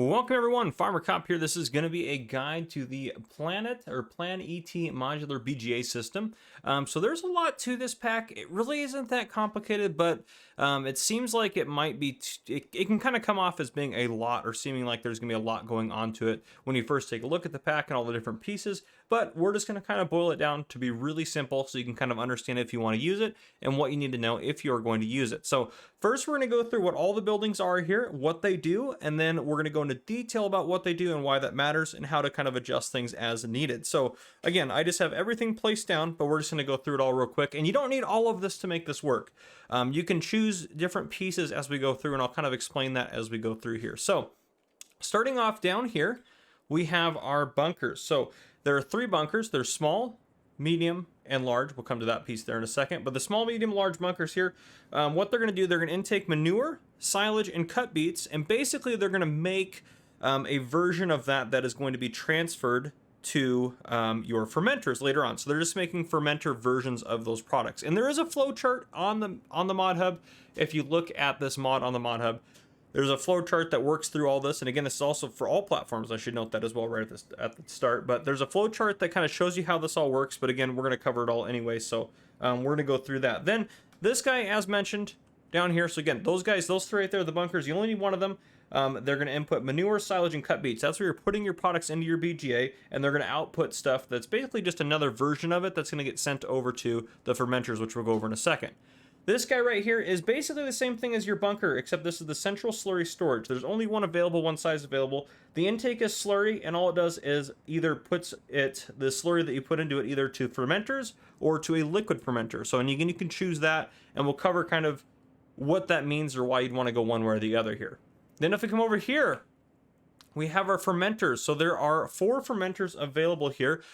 Welcome everyone, Farmer Cop here. This is going to be a guide to the PlanET or PlanET Modular BGA system. So there's a lot to this pack. It really isn't that complicated, but it seems like it might be, it can kind of come off as being a lot or seeming like there's going to be a lot going on to it when you first take a look at the pack and all the different pieces. But we're just going to kind of boil it down to be really simple so you can kind of understand if you want to use it and what you need to know if you're going to use it. So first we're going to go through what all the buildings are here, what they do, and then we're going to go into detail about what they do and why that matters and how to kind of adjust things as needed. So again, I just have everything placed down, but we're just going to go through it all real quick. And you don't need all of this to make this work. You can choose different pieces as we go through, and I'll kind of explain that as we go through here. So starting off down here, we have our bunkers. So there are 3 bunkers. They're small, medium, and large. We'll come to that piece there in a second. But the small, medium, large bunkers here, what they're going to do, they're going to intake manure, silage, and cut beets. And basically, they're going to make a version of that is going to be transferred to your fermenters later on. So they're just making fermenter versions of those products. And there is a flow chart on the mod hub. If you look at this mod on the mod hub, there's a flow chart that works through all this. And again, this is also for all platforms. I should note that as well right at the start. But there's a flow chart that kind of shows you how this all works. But again, we're going to cover it all anyway. So we're going to go through that. Then this guy, as mentioned, down here. So again, those 3 right there, the bunkers, you only need one of them. They're going to input manure, silage, and cut beets. That's where you're putting your products into your BGA. And they're going to output stuff that's basically just another version of it that's going to get sent over to the fermenters, which we'll go over in a second. This guy right here is basically the same thing as your bunker, except this is the central slurry storage. There's only one available, one size available. The intake is slurry, and all it does is either puts the slurry that you put into it either to fermenters or to a liquid fermenter. So and you can choose that, and we'll cover kind of what that means or why you'd want to go one way or the other here. Then if we come over here, we have our fermenters. So there are 4 fermenters available here.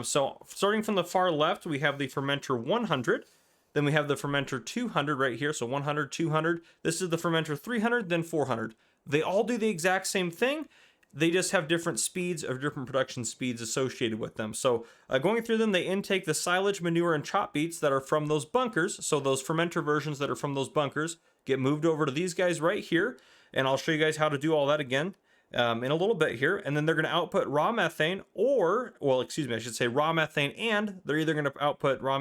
So starting from the far left, we have the fermenter 100. Then we have the fermenter 200 right here. So 100, 200. This is the fermenter 300, then 400. They all do the exact same thing. They just have different speeds or different production speeds associated with them. So going through them, they intake the silage, manure, and chop beets that are from those bunkers. So those fermenter versions that are from those bunkers get moved over to these guys right here. And I'll show you guys how to do all that again in a little bit here. And then they're going to output raw methane I should say raw methane, and they're either going to output raw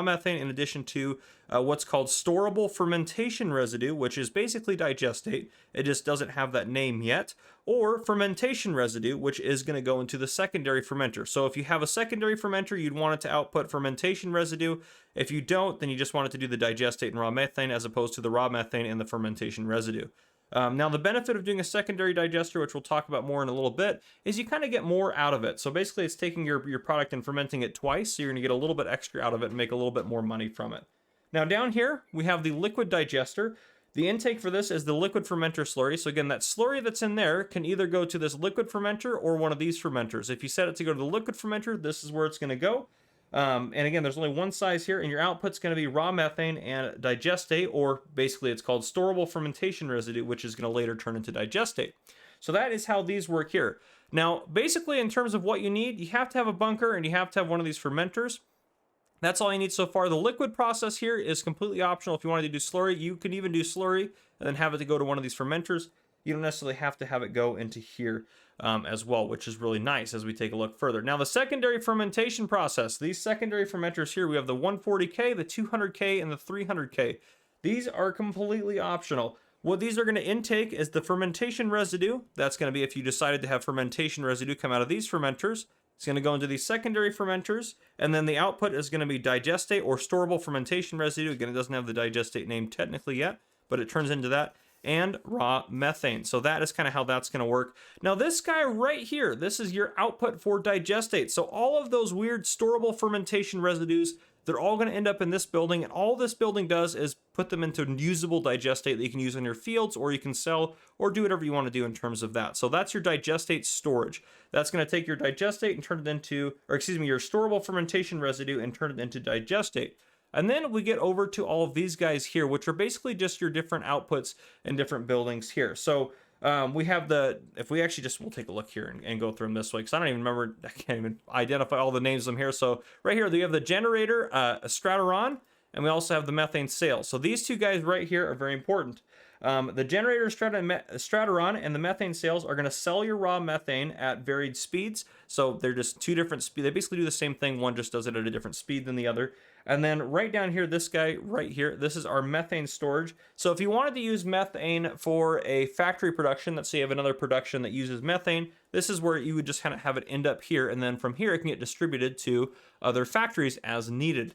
methane in addition to what's called storable fermentation residue, which is basically digestate. It just doesn't have that name yet. Or fermentation residue, which is going to go into the secondary fermenter. So if you have a secondary fermenter, you'd want it to output fermentation residue. If you don't, then you just want it to do the digestate and raw methane as opposed to the raw methane and the fermentation residue. Now, the benefit of doing a secondary digester, which we'll talk about more in a little bit, is you kind of get more out of it. So basically, it's taking your product and fermenting it twice, so you're going to get a little bit extra out of it and make a little bit more money from it. Now, down here, we have the liquid digester. The intake for this is the liquid fermenter slurry. So again, that slurry that's in there can either go to this liquid fermenter or one of these fermenters. If you set it to go to the liquid fermenter, this is where it's going to go. And again, there's only one size here, and your output's going to be raw methane and digestate, or basically it's called storable fermentation residue, which is going to later turn into digestate. So that is how these work here. Now, basically, in terms of what you need, you have to have a bunker and you have to have one of these fermenters. That's all you need so far. The liquid process here is completely optional. If you wanted to do slurry, you can even do slurry and then have it to go to one of these fermenters. You don't necessarily have to have it go into here as well, which is really nice as we take a look further. Now, the secondary fermentation process, these secondary fermenters here, we have the 140K, the 200K, and the 300K. These are completely optional. What these are going to intake is the fermentation residue. That's going to be if you decided to have fermentation residue come out of these fermenters. It's going to go into these secondary fermenters, and then the output is going to be digestate or storable fermentation residue. Again, it doesn't have the digestate name technically yet, but it turns into that, and raw methane. So that is kind of how that's going to work. Now, this guy right here, this is your output for digestate. So all of those weird storable fermentation residues, they're all going to end up in this building, and all this building does is put them into usable digestate that you can use in your fields, or you can sell, or do whatever you want to do in terms of that. So that's your digestate storage. That's going to take your digestate and turn it into, your storable fermentation residue and turn it into digestate. And then we get over to all of these guys here, which are basically just your different outputs and different buildings here. So we have we'll take a look here and go through them this way, because I don't even remember, I can't even identify all the names of them here. So right here, we have the generator, a Stratoron, and we also have the methane sail. So these 2 guys right here are very important. The generator Strateron and the methane cells are going to sell your raw methane at varied speeds. So they're just two different speeds. They basically do the same thing. One just does it at a different speed than the other. And then right down here, this guy right here, this is our methane storage. So if you wanted to use methane for a factory production, let's say you have another production that uses methane, this is where you would just kind of have it end up here. And then from here, it can get distributed to other factories as needed.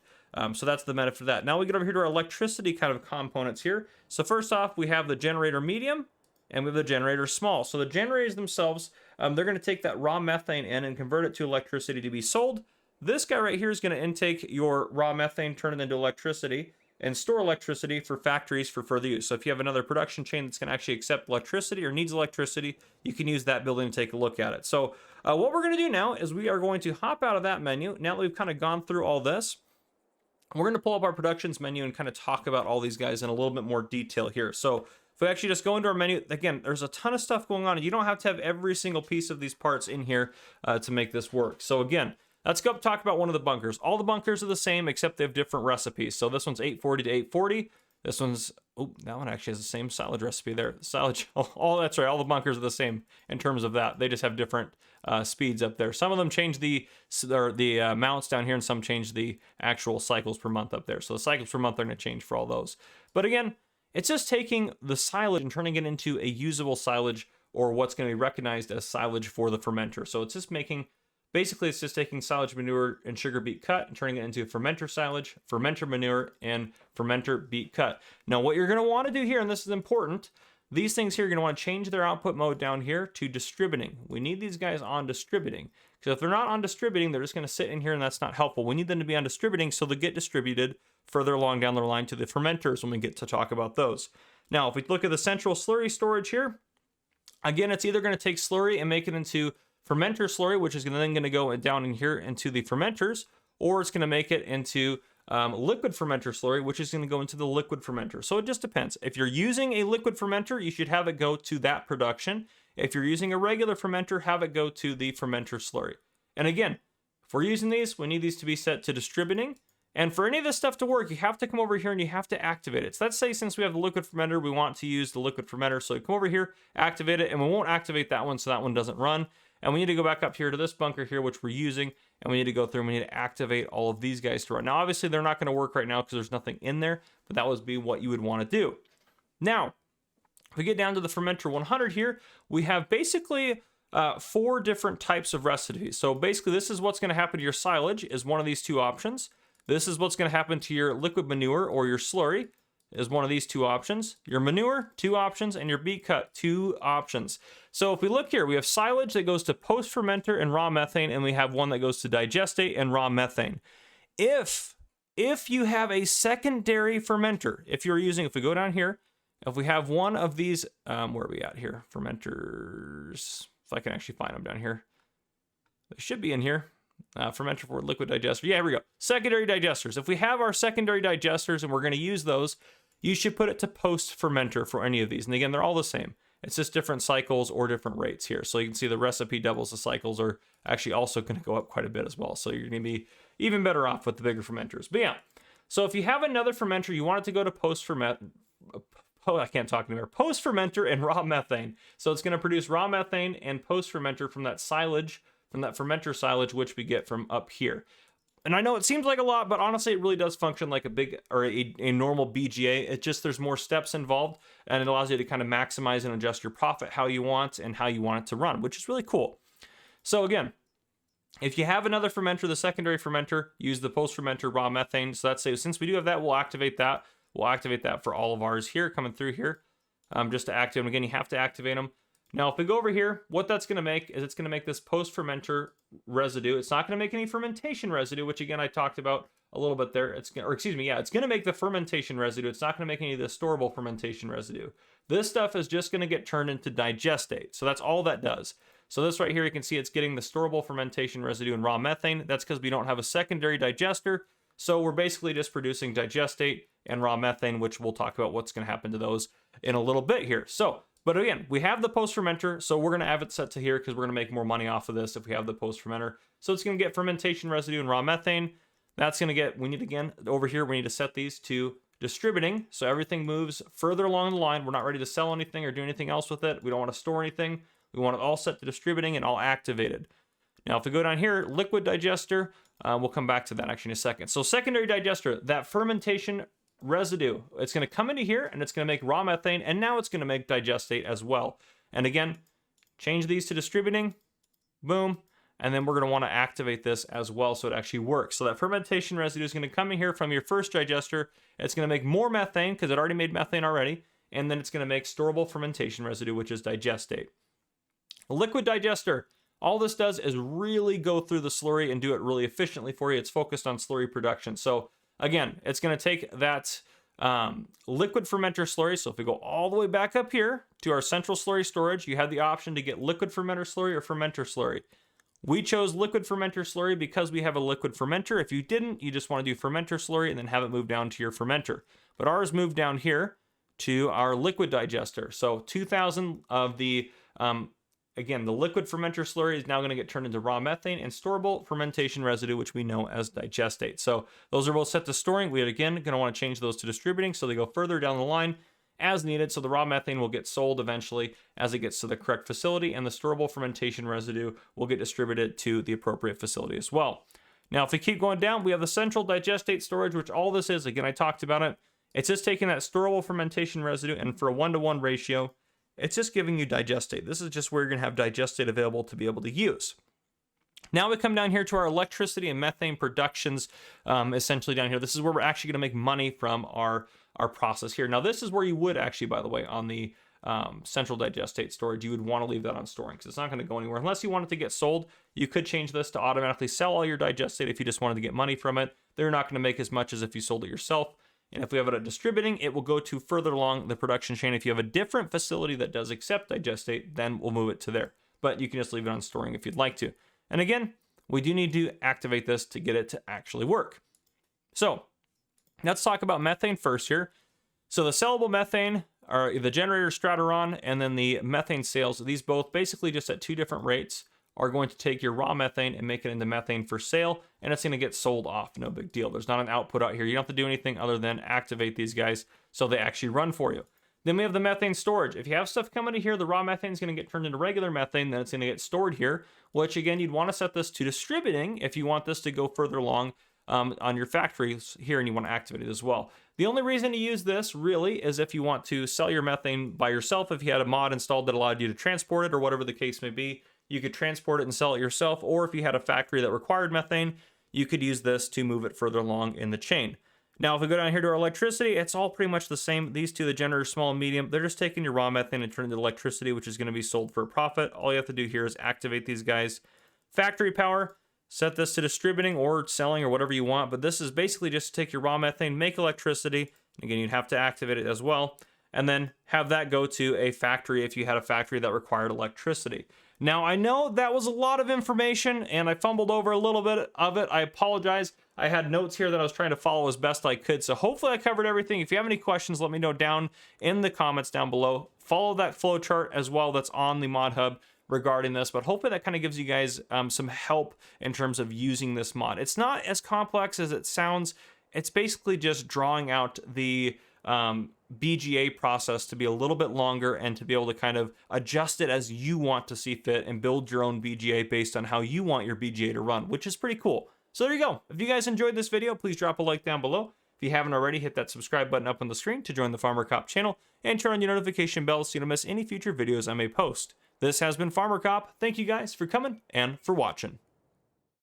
So that's the method for that. Now we get over here to our electricity kind of components here. So first off, we have the generator medium and we have the generator small. So the generators themselves, they're going to take that raw methane in and convert it to electricity to be sold. This guy right here is going to intake your raw methane, turn it into electricity, and store electricity for factories for further use. So if you have another production chain that's going to actually accept electricity or needs electricity, you can use that building to take a look at it. So what we're going to do now is we are going to hop out of that menu. Now that we've kind of gone through all this, we're going to pull up our productions menu and kind of talk about all these guys in a little bit more detail here. So if we actually just go into our menu, again, there's a ton of stuff going on. And you don't have to have every single piece of these parts in here to make this work. So again, let's go talk about one of the bunkers. All the bunkers are the same, except they have different recipes. So this one's 840 to 840. This one's, oh, that one actually has the same silage recipe there. Silage, oh, that's right. All the bunkers are the same in terms of that. They just have different speeds up there. Some of them change the mounts down here, and some change the actual cycles per month up there. So the cycles per month are going to change for all those. But again, it's just taking the silage and turning it into a usable silage, or what's going to be recognized as silage for the fermenter. So it's just making, basically, it's just taking silage manure and sugar beet cut and turning it into fermenter silage, fermenter manure, and fermenter beet cut. Now, what you're going to want to do here, and this is important, these things here, you're going to want to change their output mode down here to distributing. We need these guys on distributing. Because if they're not on distributing, they're just going to sit in here, and that's not helpful. We need them to be on distributing so they get distributed further along down the line to the fermenters when we get to talk about those. Now, if we look at the central slurry storage here, again, it's either going to take slurry and make it into fermenter slurry, which is then going to go down in here into the fermenters, or it's going to make it into liquid fermenter slurry, which is going to go into the liquid fermenter. So it just depends. If you're using a liquid fermenter, you should have it go to that production. If you're using a regular fermenter, have it go to the fermenter slurry. And again, if we're using these, we need these to be set to distributing. And for any of this stuff to work, you have to come over here and you have to activate it. So let's say since we have the liquid fermenter, we want to use the liquid fermenter. So you come over here, activate it, and we won't activate that one, so that one doesn't run. And we need to go back up here to this bunker here, which we're using, and we need to go through and we need to activate all of these guys to run. Now, obviously, they're not going to work right now because there's nothing in there, but that would be what you would want to do. Now, if we get down to the fermenter 100 here, we have basically 4 different types of recipes. So basically, this is what's going to happen to your silage is one of these 2 options. This is what's going to happen to your liquid manure or your slurry is one of these 2 options. Your manure, 2 options, and your beet cut, 2 options. So if we look here, we have silage that goes to post-fermenter and raw methane, and we have one that goes to digestate and raw methane. If you have a secondary fermenter, if we go down here, if we have one of these, where are we at here? Fermenters, if I can actually find them down here. They should be in here. Fermenter for liquid digester. Yeah, here we go. Secondary digesters. If we have our secondary digesters and we're going to use those, you should put it to post-fermenter for any of these. And again, they're all the same. It's just different cycles or different rates here. So you can see the recipe doubles. The cycles are actually also going to go up quite a bit as well. So you're going to be even better off with the bigger fermenters. But yeah, so if you have another fermenter, you want it to go to post-fermenter. I can't talk anymore. Post-fermenter and raw methane. So it's going to produce raw methane and post-fermenter from that silage, from that fermenter silage, which we get from up here. And I know it seems like a lot, but honestly, it really does function like a big or a normal BGA. It just, there's more steps involved, and it allows you to kind of maximize and adjust your profit how you want and how you want it to run, which is really cool. So again, if you have another fermenter, the secondary fermenter, use the post-fermenter raw methane. So that's, since we do have that, we'll activate that. We'll activate that for all of ours here, coming through here, just to activate them. Again, you have to activate them. Now, if we go over here, what that's going to make is it's going to make this post-fermenter residue. It's not going to make any fermentation residue, which again, I talked about a little bit there. It's going to make the fermentation residue. It's not going to make any of the storable fermentation residue. This stuff is just going to get turned into digestate. So that's all that does. So this right here, you can see it's getting the storable fermentation residue and raw methane. That's because we don't have a secondary digester. So we're basically just producing digestate and raw methane, which we'll talk about what's going to happen to those in a little bit here. So, but again, we have the post-fermenter, so we're going to have it set to here because we're going to make more money off of this if we have the post-fermenter. So it's going to get fermentation residue and raw methane. That's going to get, we need again, over here, we need to set these to distributing. So everything moves further along the line. We're not ready to sell anything or do anything else with it. We don't want to store anything. We want it all set to distributing and all activated. Now, if we go down here, liquid digester, we'll come back to that actually in a second. So secondary digester, that fermentation residue, it's going to come into here and it's going to make raw methane, and now it's going to make digestate as well. And again, change these to distributing, boom, and then we're going to want to activate this as well so it actually works. So that fermentation residue is going to come in here from your first digester. It's going to make more methane because it already made methane already, and then it's going to make storable fermentation residue, which is digestate. A liquid digester, all this does is really go through the slurry and do it really efficiently for you. It's focused on slurry production. So again, it's going to take that liquid fermenter slurry. So if we go all the way back up here to our central slurry storage, you have the option to get liquid fermenter slurry or fermenter slurry. We chose liquid fermenter slurry because we have a liquid fermenter. If you didn't, you just want to do fermenter slurry and then have it move down to your fermenter. But ours moved down here to our liquid digester. So 2,000 of the again, the liquid fermenter slurry is now going to get turned into raw methane and storable fermentation residue, which we know as digestate. So those are both set to storing. We, again, going to want to change those to distributing so they go further down the line as needed. So the raw methane will get sold eventually as it gets to the correct facility, and the storable fermentation residue will get distributed to the appropriate facility as well. Now, if we keep going down, we have the central digestate storage, which all this is, again, I talked about it. It's just taking that storable fermentation residue, and for a 1-to-1 ratio, it's just giving you digestate. This is just where you're going to have digestate available to be able to use. Now we come down here to our electricity and methane productions, essentially down here. This is where we're actually going to make money from our process here. Now this is where you would actually, by the way, on the central digestate storage, you would want to leave that on storing because it's not going to go anywhere. Unless you want it to get sold, you could change this to automatically sell all your digestate if you just wanted to get money from it. They're not going to make as much as if you sold it yourself. And if we have it at distributing, it will go to further along the production chain. If you have a different facility that does accept digestate, then we'll move it to there. But you can just leave it on storing if you'd like to. And again, we do need to activate this to get it to actually work. So let's talk about methane first here. So the sellable methane, or the generator Strateron, and then the methane sales, these both basically just at 2 different rates are going to take your raw methane and make it into methane for sale, and it's going to get sold off. No big deal. There's not an output out here. You don't have to do anything other than activate these guys so they actually run for you. Then we have the methane storage. If you have stuff coming in here, the raw methane is going to get turned into regular methane, then it's going to get stored here, which again, you'd want to set this to distributing if you want this to go further along on your factories here and you want to activate it as well. The only reason to use this really is if you want to sell your methane by yourself, if you had a mod installed that allowed you to transport it or whatever the case may be. You could transport it and sell it yourself, or if you had a factory that required methane, you could use this to move it further along in the chain. Now, if we go down here to our electricity, it's all pretty much the same. These two, the generator small and medium, they're just taking your raw methane and turning it into electricity, which is going to be sold for a profit. All you have to do here is activate these guys. Factory power, set this to distributing or selling or whatever you want, but this is basically just to take your raw methane, make electricity. Again, you'd have to activate it as well, and then have that go to a factory if you had a factory that required electricity. Now, I know that was a lot of information and I fumbled over a little bit of it. I apologize. I had notes here that I was trying to follow as best I could. So hopefully I covered everything. If you have any questions, let me know down in the comments down below. Follow that flow chart as well that's on the Mod Hub regarding this. But hopefully that kind of gives you guys some help in terms of using this mod. It's not as complex as it sounds. It's basically just drawing out the BGA process to be a little bit longer and to be able to kind of adjust it as you want to see fit and build your own BGA based on how you want your BGA to run, which is pretty cool. So there you go. If you guys enjoyed this video, please drop a like down below. If you haven't already, hit that subscribe button up on the screen to join the Farmer Cop channel and turn on your notification bell so you don't miss any future videos I may post. This has been Farmer Cop. Thank you guys for coming and for watching.